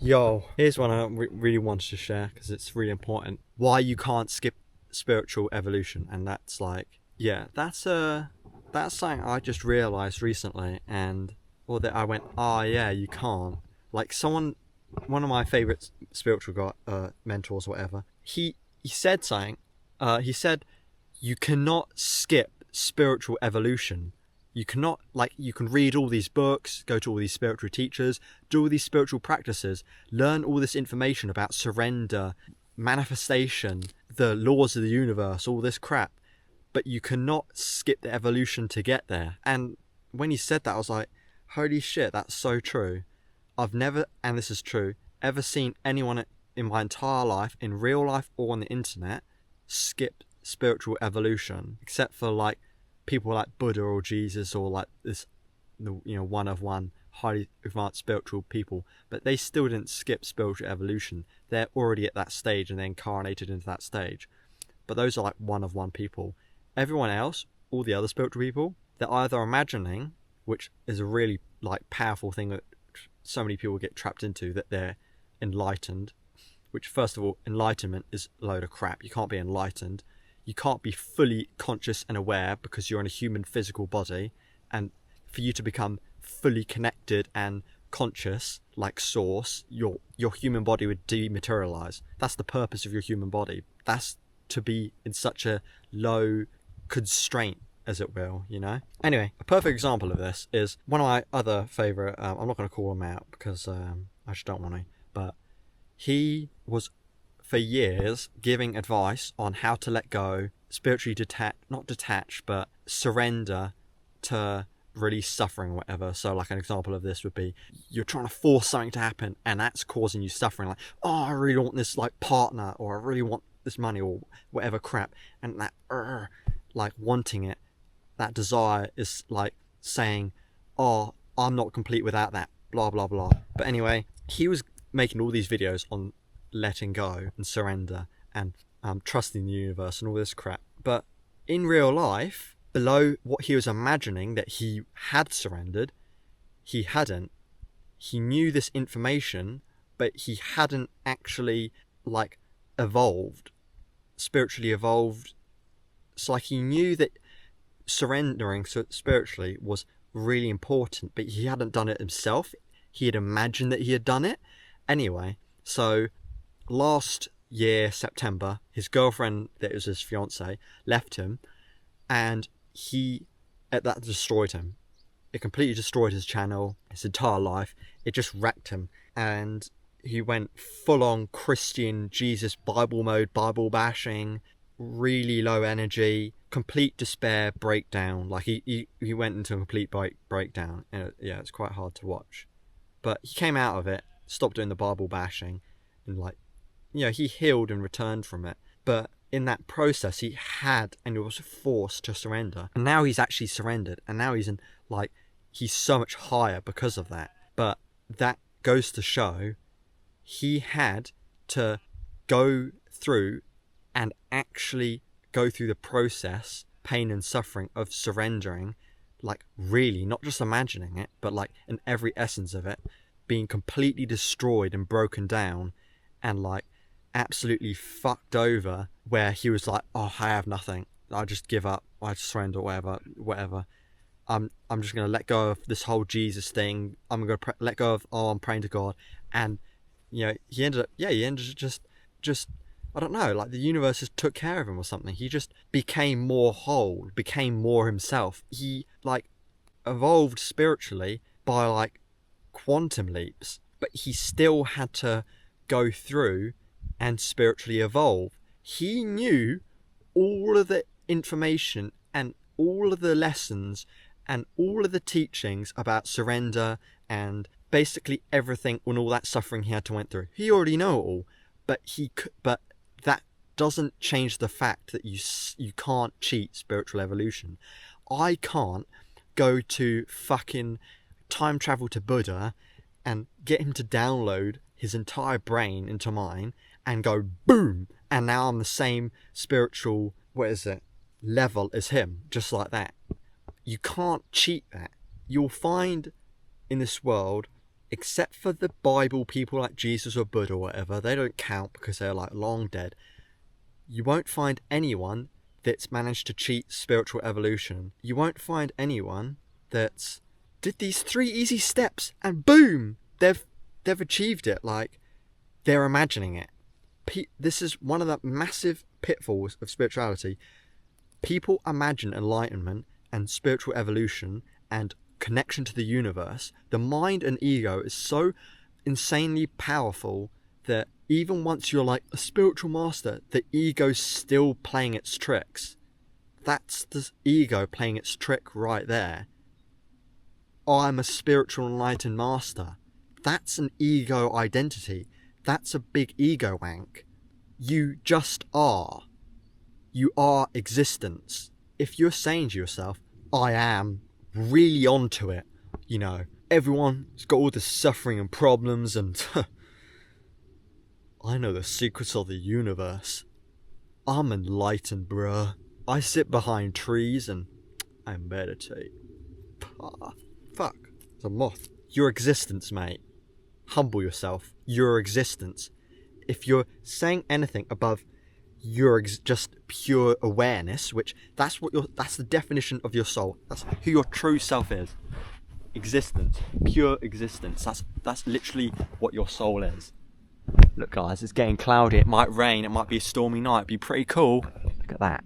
Yo, here's one I really wanted to share because it's really important. Why you can't skip spiritual evolution, and that's like, yeah, that's something I just realized recently, and or that I went, oh yeah, you can't. Like one of my favorite spiritual mentors, or whatever. He said something. He said you cannot skip spiritual evolution. You cannot, like, you can read all these books, go to all these spiritual teachers, do all these spiritual practices, learn all this information about surrender, manifestation, the laws of the universe, all this crap, but you cannot skip the evolution to get there. And when he said that, I was like, holy shit, that's so true. I've never, and this is true, ever seen anyone in my entire life, in real life or on the internet, skip spiritual evolution, except for like people like Buddha or Jesus or like this, one of one highly advanced spiritual people, but they still didn't skip spiritual evolution. They're already at that stage and they incarnated into that stage. But those are like one of one people. Everyone else, all the other spiritual people, they're either imagining, which is a really like powerful thing that so many people get trapped into, that they're enlightened, which first of all, enlightenment is a load of crap. You can't be enlightened. You can't be fully conscious and aware because you're in a human physical body, and for you to become fully connected and conscious like source, your human body would dematerialize. That's the purpose of your human body. That's to be in such a low constraint, as it will, Anyway, a perfect example of this is one of my other favorite, I'm not going to call him out because I just don't want to, but he was for years giving advice on how to let go, spiritually not detach, but surrender to release suffering or whatever. So like an example of this would be, you're trying to force something to happen and that's causing you suffering, like, oh, I really want this like partner, or I really want this money, or whatever crap, and that like wanting it, that desire is like saying, oh, I'm not complete without that, blah blah blah. But anyway, he was making all these videos on letting go and surrender and trusting the universe and all this crap. But in real life, below what he was imagining that he had surrendered, he hadn't. He knew this information, but he hadn't actually like spiritually evolved. It's like he knew that surrendering spiritually was really important, but he hadn't done it himself. He had imagined that he had done it. Anyway, so last year, September, his girlfriend, that was his fiance, left him, and that destroyed him. It completely destroyed his channel, his entire life. It just wrecked him, and he went full-on Christian Jesus Bible mode, Bible bashing, really low energy, complete despair, breakdown. Like he went into a complete breakdown. And it's quite hard to watch. But he came out of it, stopped doing the Bible bashing, and he healed and returned from it. But in that process, he was forced to surrender. And now he's actually surrendered. And now he's he's so much higher because of that. But that goes to show he had to go through and actually go through the process, pain and suffering of surrendering, like really, not just imagining it, but like in every essence of it, being completely destroyed and broken down and like absolutely fucked over, where he was like, oh, I have nothing, I just give up, I just surrender, whatever. I'm just going to let go of this whole Jesus thing. I'm going to let go of, oh, I'm praying to God. And he ended up just I don't know, like the universe just took care of him or something. He just became more whole, became more himself. He like evolved spiritually by like quantum leaps, but he still had to go through and spiritually evolve. He knew all of the information and all of the lessons and all of the teachings about surrender and basically everything and all that suffering he had to went through. He already know it all, but that doesn't change the fact that you can't cheat spiritual evolution. I can't go to fucking time travel to Buddha and get him to download his entire brain into mine and go boom, and now I'm the same spiritual level as him, just like that. You can't cheat that. You'll find in this world except for the Bible, people like Jesus or Buddha or whatever, they don't count because they're like long dead. You won't find anyone that's managed to cheat spiritual evolution. You won't find anyone that's did these 3 easy steps and boom, they've achieved it. Like, they're imagining it. This is one of the massive pitfalls of spirituality. People imagine enlightenment and spiritual evolution and connection to the universe. The mind and ego is so insanely powerful that even once you're like a spiritual master, the ego's still playing its tricks. That's the ego playing its trick right there. I'm a spiritual enlightened master. That's an ego identity. That's a big ego wank. You just are. You are existence. If you're saying to yourself, I am really onto it, you know, everyone's got all this suffering and problems and I know the secrets of the universe. I'm enlightened, bruh. I sit behind trees and I meditate. Fuck. It's a moth. Your existence, mate. Humble yourself. Your existence. If you're saying anything above your just pure awareness, which that's the definition of your soul. That's who your true self is. Existence. Pure existence. That's literally what your soul is. Look guys, it's getting cloudy, it might rain, it might be a stormy night, it'd be pretty cool. Look at that.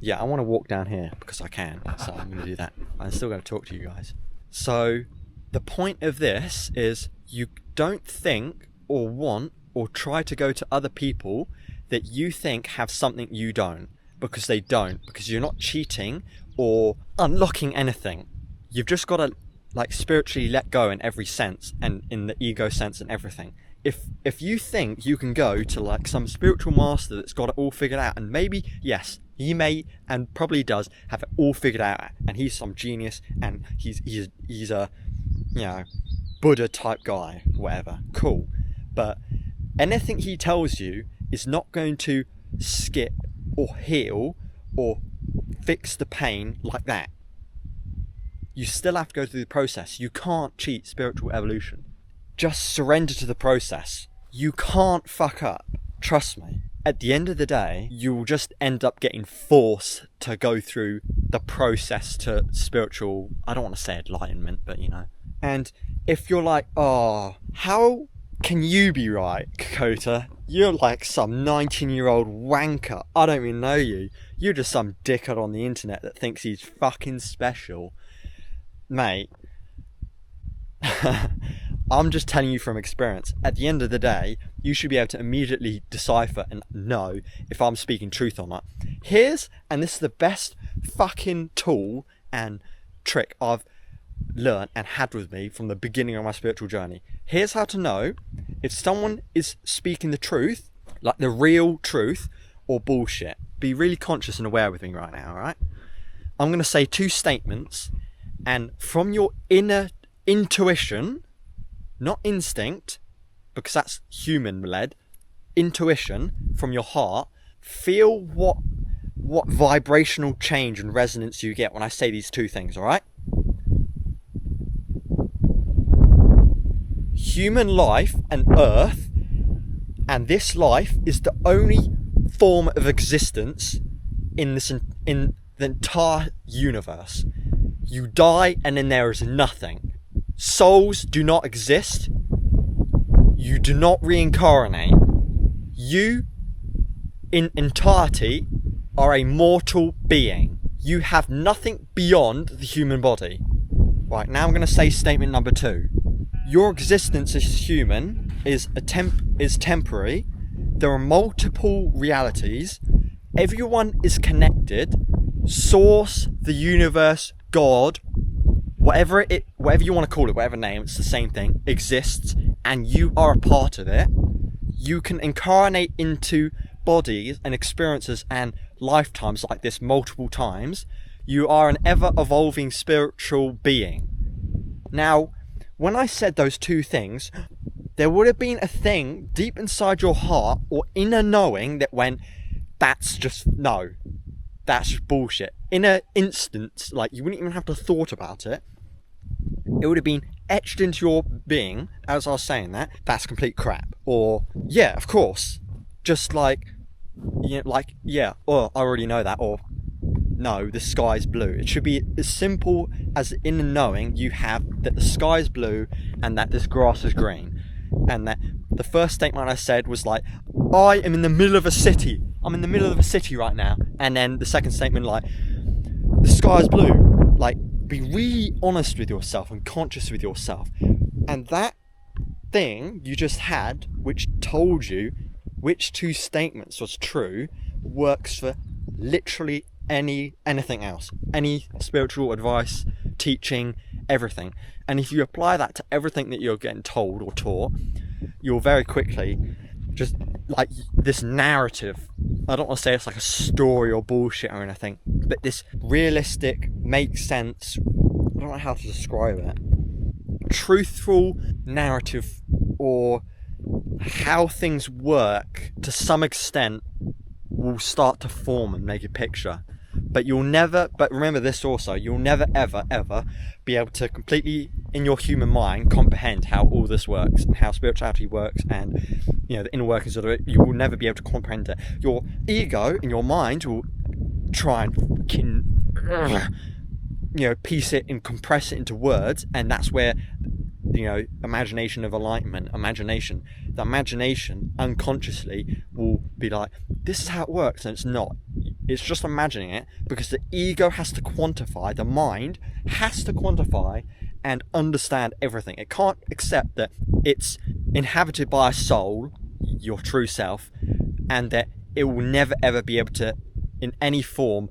Yeah, I want to walk down here because I can, so I'm going to do that. I'm still going to talk to you guys. So, the point of this is you don't think or want or try to go to other people that you think have something you don't, because they don't, because you're not cheating or unlocking anything. You've just got to like spiritually let go in every sense, and in the ego sense and everything. If you think you can go to like some spiritual master that's got it all figured out, and maybe, yes, he may and probably does have it all figured out, and he's some genius, and he's a, you know, Buddha type guy, whatever, cool. But anything he tells you is not going to skip or heal or fix the pain like that. You still have to go through the process. You can't cheat spiritual evolution. Just surrender to the process. You can't fuck up. Trust me. At the end of the day, you will just end up getting forced to go through the process to spiritual, I don't want to say enlightenment, but you know. And if you're like, oh, how can you be right, Kokota? You're like some 19-year-old wanker. I don't even know you. You're just some dickhead on the internet that thinks he's fucking special. Mate, I'm just telling you from experience. At the end of the day, you should be able to immediately decipher and know if I'm speaking truth or not. And this is the best fucking tool and trick I've learned and had with me from the beginning of my spiritual journey. Here's how to know if someone is speaking the truth, like the real truth, or bullshit. Be really conscious and aware with me right now, alright? I'm going to say 2 statements, and from your inner intuition, not instinct, because that's human-led, intuition from your heart, feel what vibrational change and resonance you get when I say these 2 things, alright? Human life and Earth, and this life is the only form of existence in the entire universe. You die and then there is nothing. Souls do not exist. You do not reincarnate. You, in entirety, are a mortal being. You have nothing beyond the human body. Right, now I'm going to say statement number 2. Your existence as human is temporary. There are multiple realities. Everyone is connected. Source, the universe, God, whatever you want to call it, whatever name, it's the same thing, exists, and you are a part of it. You can incarnate into bodies and experiences and lifetimes like this multiple times. You are an ever-evolving spiritual being. Now, when I said those 2 things, there would have been a thing deep inside your heart or inner knowing that went, that's just bullshit. In an instant, like you wouldn't even have to thought about it. It would have been etched into your being as I was saying that, that's complete crap. Or, yeah, of course. Just like, yeah, or I already know that, or no, the sky's blue. It should be as simple as in the knowing you have that the sky's blue and that this grass is green. And that the first statement I said was like, I am in the middle of a city. I'm in the middle of a city right now. And then the second statement, like, the sky's blue. Like, be really honest with yourself and conscious with yourself. And that thing you just had, which told you which two statements was true, works for literally anything else. Any spiritual advice, teaching, everything. And if you apply that to everything that you're getting told or taught, you'll very quickly just, like, this narrative, I don't want to say it's like a story or bullshit or anything, but this realistic, makes sense, I don't know how to describe it, truthful narrative, or how things work to some extent will start to form and make a picture. But remember this also, you'll never ever be able to completely, in your human mind, comprehend how all this works and how spirituality works and, the inner workings of it. You will never be able to comprehend it. Your ego in your mind will try and piece it and compress it into words, and that's where imagination of enlightenment, the imagination unconsciously will be like, this is how it works, and it's not. It's just imagining it, because the ego has to quantify, the mind has to quantify and understand everything. It can't accept that it's inhabited by a soul, your true self, and that it will never ever be able to, in any form,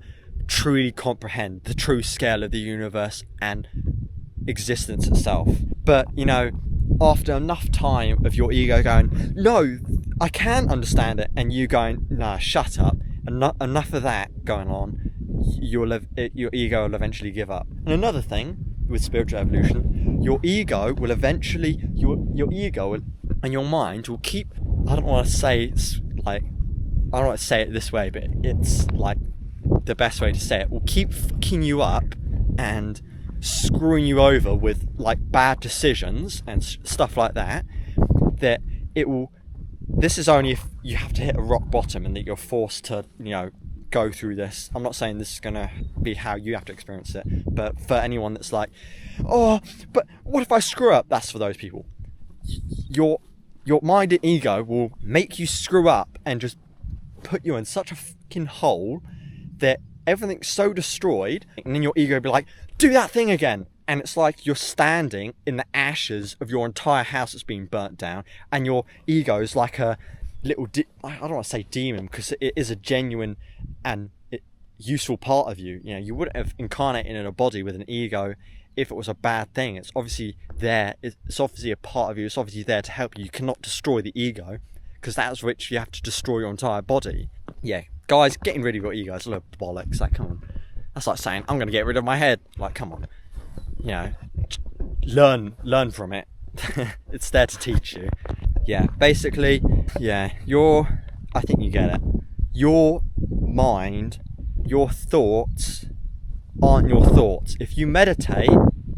truly comprehend the true scale of the universe and existence itself. But, after enough time of your ego going, no, I can understand it, and you going, nah, shut up, enough of that going on, your ego will eventually give up. And another thing with spiritual evolution, your ego will eventually, your ego and your mind will keep, I don't want to say it this way, but it's like the best way to say it, will keep fucking you up and screwing you over with like bad decisions and stuff like that, that it will, this is only if you have to hit a rock bottom and that you're forced to, go through this. I'm not saying this is going to be how you have to experience it, but for anyone that's like, oh, but what if I screw up? That's for those people. Your mind and ego will make you screw up and just put you in such a fucking hole that everything's so destroyed, and then your ego will be like, do that thing again. And it's like you're standing in the ashes of your entire house that's been burnt down, and your ego is like a little, I don't want to say demon, because it is a genuine and useful part of you. You wouldn't have incarnated in a body with an ego if it was a bad thing. It's obviously there. It's obviously a part of you. It's obviously there to help you. You cannot destroy the ego, because that's which you have to destroy your entire body. Yeah, guys, getting rid of your ego is a little bollocks. Like, come on. That's like saying, I'm going to get rid of my head. Like, come on. Learn from it. It's there to teach you. Yeah, basically, yeah, I think you get it. Your mind, your thoughts aren't your thoughts. If you meditate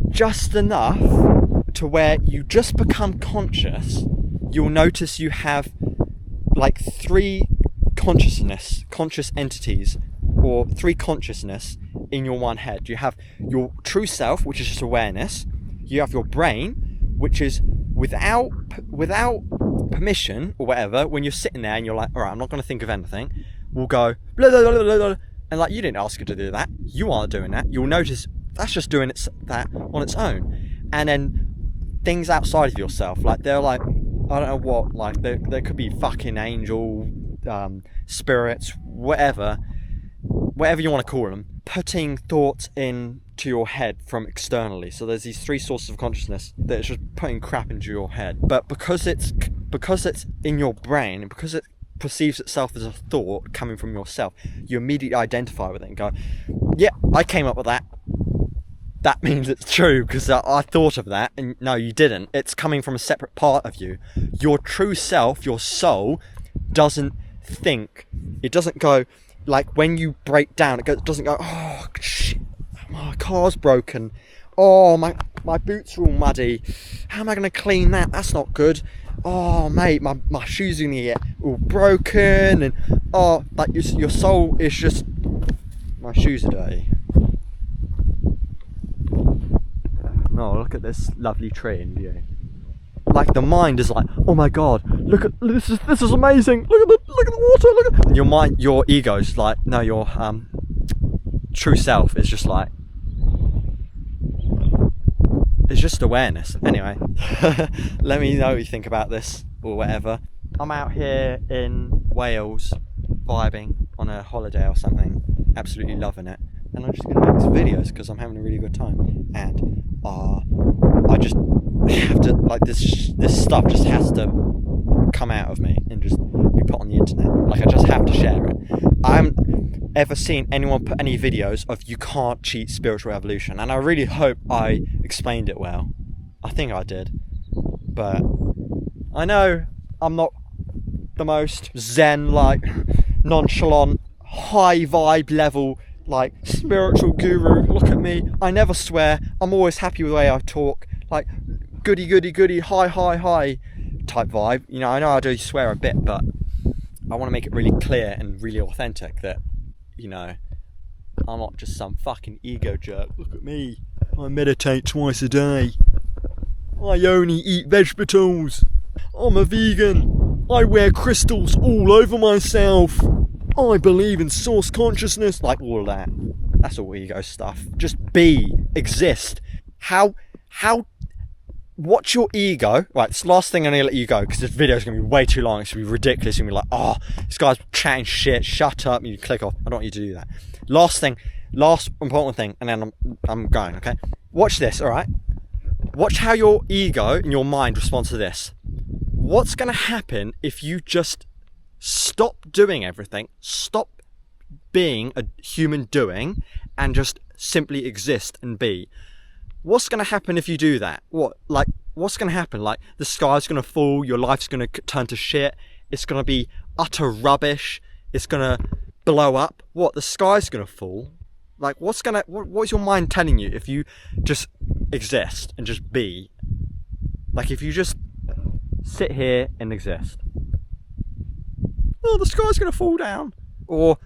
just enough to where you just become conscious, you'll notice you have like three conscious entities, or three consciousness in your one head. You have your true self, which is just awareness. You have your brain, which is without permission or whatever. When you're sitting there and you're like, all right, I'm not going to think of anything, we'll go blah, blah, blah, blah, blah, and like, you didn't ask it to do that. You aren't doing that. You'll notice that's just doing that on its own. And then things outside of yourself, like they're like, I don't know what, like there could be fucking angel, spirits, whatever you want to call them, putting thoughts into your head from externally. So there's these three sources of consciousness that is just putting crap into your head. But because it's in your brain, and because it perceives itself as a thought coming from yourself, you immediately identify with it and go, yeah, I came up with that. That means it's true because I thought of that. And no, you didn't. It's coming from a separate part of you. Your true self, your soul, doesn't think. It doesn't go, like when you break down, it doesn't go, oh shit, my car's broken. Oh, my boots are all muddy. How am I going to clean that? That's not good. Oh, mate, my shoes are going to get all broken. And, oh, like your soul is just... My shoes are dirty. No, look at this lovely tree in view. Like the mind is like, oh my god, look at this is amazing. Look at the water. Look at, and your mind, your ego's like, no, your true self is just like, it's just awareness. Anyway, let me know what you think about this or whatever. I'm out here in Wales vibing on a holiday or something, absolutely loving it, and I'm just gonna make some videos because I'm having a really good time. And I just have to, like, this stuff just has to come out of me and just be put on the internet. Like, I just have to share it. I haven't ever seen anyone put any videos of you can't cheat spiritual evolution, and I really hope I explained it well. I think I did, but I know I'm not the most zen, like, nonchalant, high vibe level, like, spiritual guru. Look at me, I never swear, I'm always happy with the way I talk, like, goody goody goody, hi type vibe. You know, I know I do swear a bit, but I want to make it really clear and really authentic that, you know, I'm not just some fucking ego jerk. Look at me, I meditate twice a day, I only eat vegetables, I'm a vegan, I wear crystals all over myself, I believe in source consciousness. Like, all of that, that's all ego stuff. Just be, exist. How what's your ego? Right, this last thing I'm gonna let you go, because this video is gonna be way too long. It's gonna be ridiculous. It's gonna be like, oh, this guy's chatting shit, shut up, and you click off. I don't want you to do that. Last important thing, and then I'm going, okay? Watch this, alright? Watch how your ego and your mind responds to this. What's gonna happen if you just stop doing everything, stop being a human doing, and just simply exist and be? What's going to happen if you do that? What's going to happen? Like, the sky's going to fall, your life's going to turn to shit, it's going to be utter rubbish, it's going to blow up. What, the sky's going to fall? Like, what's your mind telling you if you just exist and just be? Like, if you just sit here and exist. Oh, the sky's going to fall down. Or,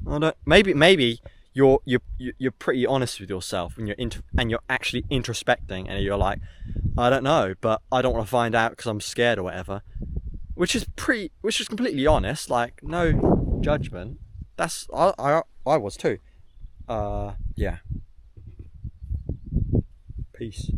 I don't, maybe you're pretty honest with yourself and you're actually introspecting, and you're like, I don't know, but I don't want to find out because I'm scared or whatever, which is completely honest. Like, no judgment. That's I was too. Yeah. Peace.